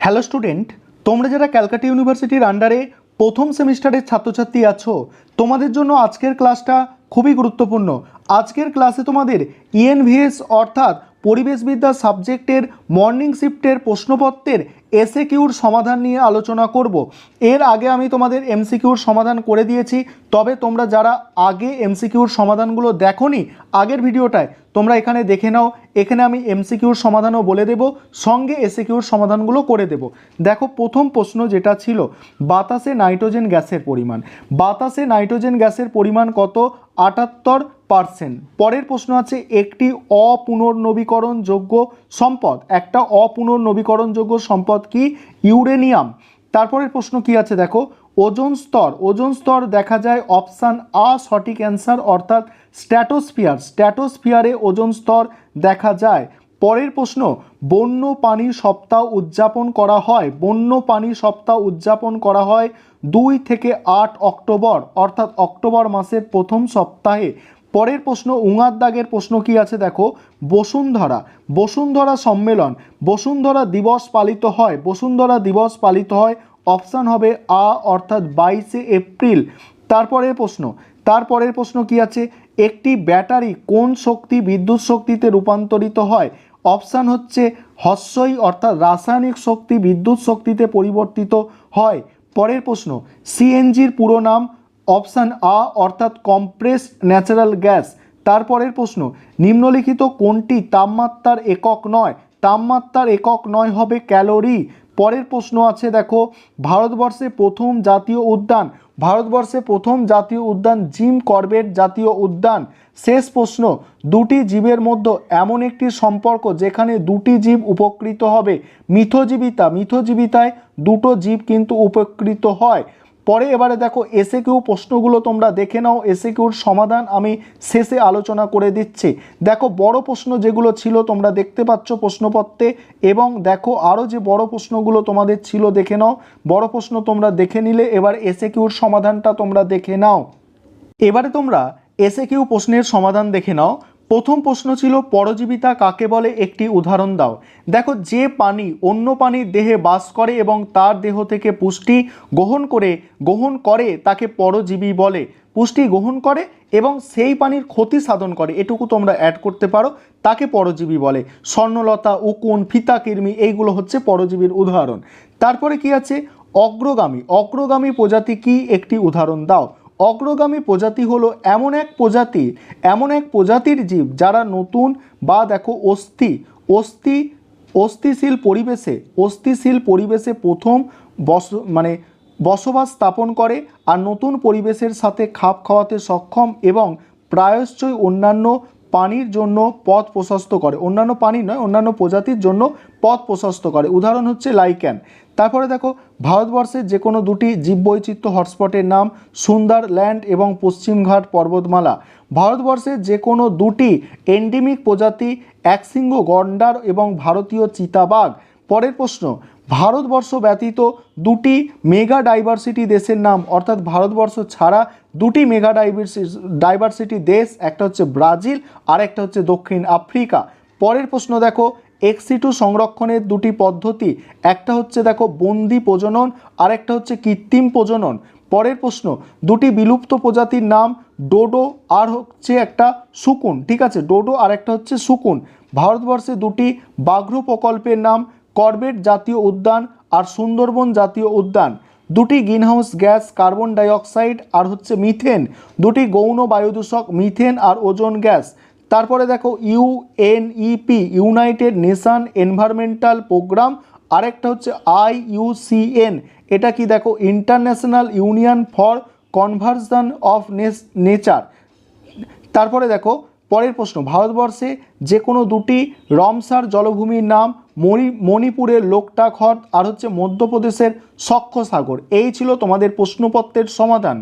Hello student, তোমরা যারা ক্যালকাটা ইউনিভার্সিটির আন্ডারে প্রথম সেমিস্টারের ছাত্রছাত্রী আছো, তোমাদের জন্য আজকের ক্লাসটা খুবই গুরুত্বপূর্ণ। আজকের ক্লাসে তোমাদের ইএনভিএস অর্থাৎ পরিবেশবিদ্যা সাবজেক্টের মর্নিং শিফটের প্রশ্নপত্রের এসএকিউর সমাধান নিয়ে আলোচনা করব। এর আগে আমি তোমাদের এমসিকিউর সমাধান করে দিয়েছি, তবে তোমরা যারা আগে এমসিকিউর সমাধানগুলো দেখোনি আগের ভিডিওটায়, তোমরা এখানে দেখে নাও। এখানে আমি এমসিকিউর সমাধানও বলে দেব, সঙ্গে এসএকিউর সমাধানগুলো করে দেব। দেখো, প্রথম প্রশ্ন যেটা ছিল, বাতাসে নাইট্রোজেন গ্যাসের পরিমাণ। বাতাসে নাইট্রোজেন গ্যাসের পরিমাণ কত? 78%। পরের প্রশ্ন আছে, একটি অপুনর্নবীকরণযোগ্য সম্পদ। একটা অপুনর্নবীকরণযোগ্য সম্পদ কি? ইউরেনিয়াম। তারপরের প্রশ্ন কি আছে দেখো, ওজোন স্তর। ওজোন স্তর দেখা যায় অপশান আ সঠিক অ্যান্সার, অর্থাৎ স্ট্র্যাটোস্ফিয়ার। স্ট্র্যাটোস্ফিয়ারে ওজোন স্তর দেখা যায়। পরের প্রশ্ন, বন্য পানি সপ্তাহ উদযাপন করা হয়। বন্য পানি সপ্তাহ উদযাপন করা হয় 2 থেকে 8 অক্টোবর, অর্থাৎ অক্টোবর মাসের প্রথম সপ্তাহে। পরের প্রশ্ন, উঙার দাগের প্রশ্ন কি আছে দেখো, বসুন্ধরা। বসুন্ধরা সম্মেলন, বসুন্ধরা দিবস পালিত হয়। বসুন্ধরা দিবস পালিত হয় অপশান হবে আ, অর্থাৎ 22শে এপ্রিল। তারপরের প্রশ্ন কি আছে, একটি ব্যাটারি কোন শক্তি বিদ্যুৎ শক্তিতে রূপান্তরিত হয়? অপশান হচ্ছে হস্যই, অর্থাৎ রাসায়নিক শক্তি বিদ্যুৎ শক্তিতে পরিবর্তিত হয়। পরের প্রশ্ন, সিএনজির পুরো নাম? অপশান আ, অর্থাৎ কম্প্রেসড ন্যাচারাল গ্যাস। তারপরের প্রশ্ন, নিম্নলিখিত কোনটি তাপমাত্রার একক নয়? তাপমাত্রার একক নয় হবে ক্যালোরি। পরের প্রশ্ন আছে দেখো, ভারতবর্ষে প্রথম জাতীয় উদ্যান। ভারতবর্ষে প্রথম জাতীয় উদ্যান জিম করবেট জাতীয় উদ্যান। শেষ প্রশ্ন, দুটি জীবের মধ্যে এমন একটি সম্পর্ক যেখানে দুটি জীব উপকৃত হবে। মিথজীবিতা। মিথজীবিতায় দুটো জীব কিন্তু উপকৃত হয়। পরে এবারে দেখো, এসএকিউ প্রশ্নগুলো তোমরা দেখে নাও। এসএকিউর সমাধান আমি শেষে আলোচনা করে দিচ্ছি। দেখো, বড় প্রশ্ন যেগুলো ছিল তোমরা দেখতে পাচ্ছ প্রশ্নপত্রে, এবং দেখো আরও যে বড় প্রশ্নগুলো তোমাদের ছিল দেখে নাও। বড় প্রশ্ন তোমরা দেখে নিলে এবার এসএকিউর সমাধানটা তোমরা দেখে নাও। এবারে তোমরা এসএকিউ প্রশ্নের সমাধান দেখে নাও। প্রথম প্রশ্ন ছিল, পরজীবিতা কাকে বলে? একটি উদাহরণ দাও। দেখো, যে পানি অন্য প্রাণীর দেহে বাস করে এবং তার দেহ থেকে পুষ্টি গ্রহণ করে তাকে পরজীবী বলে। পুষ্টি গ্রহণ করে এবং সেই প্রাণীর ক্ষতি সাধন করে, এটুকু তোমরা অ্যাড করতে পারো, তাকে পরজীবী বলে। স্বর্ণলতা, উকুন, ফিতাকির্মি, এইগুলো হচ্ছে পরজীবীর উদাহরণ। তারপরে কি আছে, অগ্রগামী। অগ্রগামী প্রজাতি কি? একটি উদাহরণ দাও। অগ্রগামী প্রজাতি হলো এমন এক প্রজাতির জীব যারা নতুন বা দেখো অস্থিশীল পরিবেশে প্রথম বসবাস স্থাপন করে আর নতুন পরিবেশের সাথে খাপ খাওয়াতে সক্ষম এবং প্রায়শই অন্যান্য প্রাণীর জন্য পথ প্রশস্ত করে। অন্যান্য প্রাণী নয়, অন্যান্য প্রজাতির জন্য পথ প্রশস্ত করে। উদাহরণ হচ্ছে লাইক্যান। তারপরে দেখো, ভারতবর্ষের যে কোনো দুটি জীববৈচিত্র্য হটস্পটের নাম? সুন্দরল্যান্ড এবং পশ্চিমঘাট পর্বতমালা। ভারতবর্ষের যে কোনো দুটি এন্ডেমিক প্রজাতি? একশৃঙ্গ গন্ডার এবং ভারতীয় চিতাবাঘ। পরের প্রশ্ন, ভারতবর্ষ ব্যতীত দুটি মেগা ডাইভার্সিটি দেশের নাম? অর্থাৎ ভারতবর্ষ ছাড়া দুটি মেগা ডাইভার্সিটি দেশ, একটা হচ্ছে ব্রাজিল আর একটা হচ্ছে দক্ষিণ আফ্রিকা। পরের প্রশ্ন দেখো, এক্সিটু সংরক্ষণের দুটি পদ্ধতি? একটা হচ্ছে দেখো বন্দি প্রজনন আর একটা হচ্ছে কৃত্রিম প্রজনন। পরের প্রশ্ন, দুটি বিলুপ্ত প্রজাতির নাম? ডোডো আর হচ্ছে একটা শকুন। ঠিক আছে, ডোডো আর একটা হচ্ছে শকুন। ভারতবর্ষে দুটি ব্যাঘ্র প্রকল্পের নাম? করবেট জাতীয় উদ্যান আর সুন্দরবন জাতীয় উদ্যান। দুটি গ্রিনহাউস গ্যাস? কার্বন ডাইঅক্সাইড আর হচ্ছে মিথেন। দুটি গৌণ বায়ুদূষক? মিথেন আর ওজোন গ্যাস। তারপরে দেখো, UNEP united nation environmental programme, আরেকটা হচ্ছে IUCN, এটা কি দেখো international union for conservation of nature. তারপরে দেখো, পরের প্রশ্ন, ভারতবর্ষে যে কোনো দুটি রমসার জলভূমির নাম? মণিপুরের লোকটাক হ্রদ আর হচ্ছে মধ্যপ্রদেশের সখ্য সাগর। এই ছিল তোমাদের প্রশ্নপত্রের সমাধান।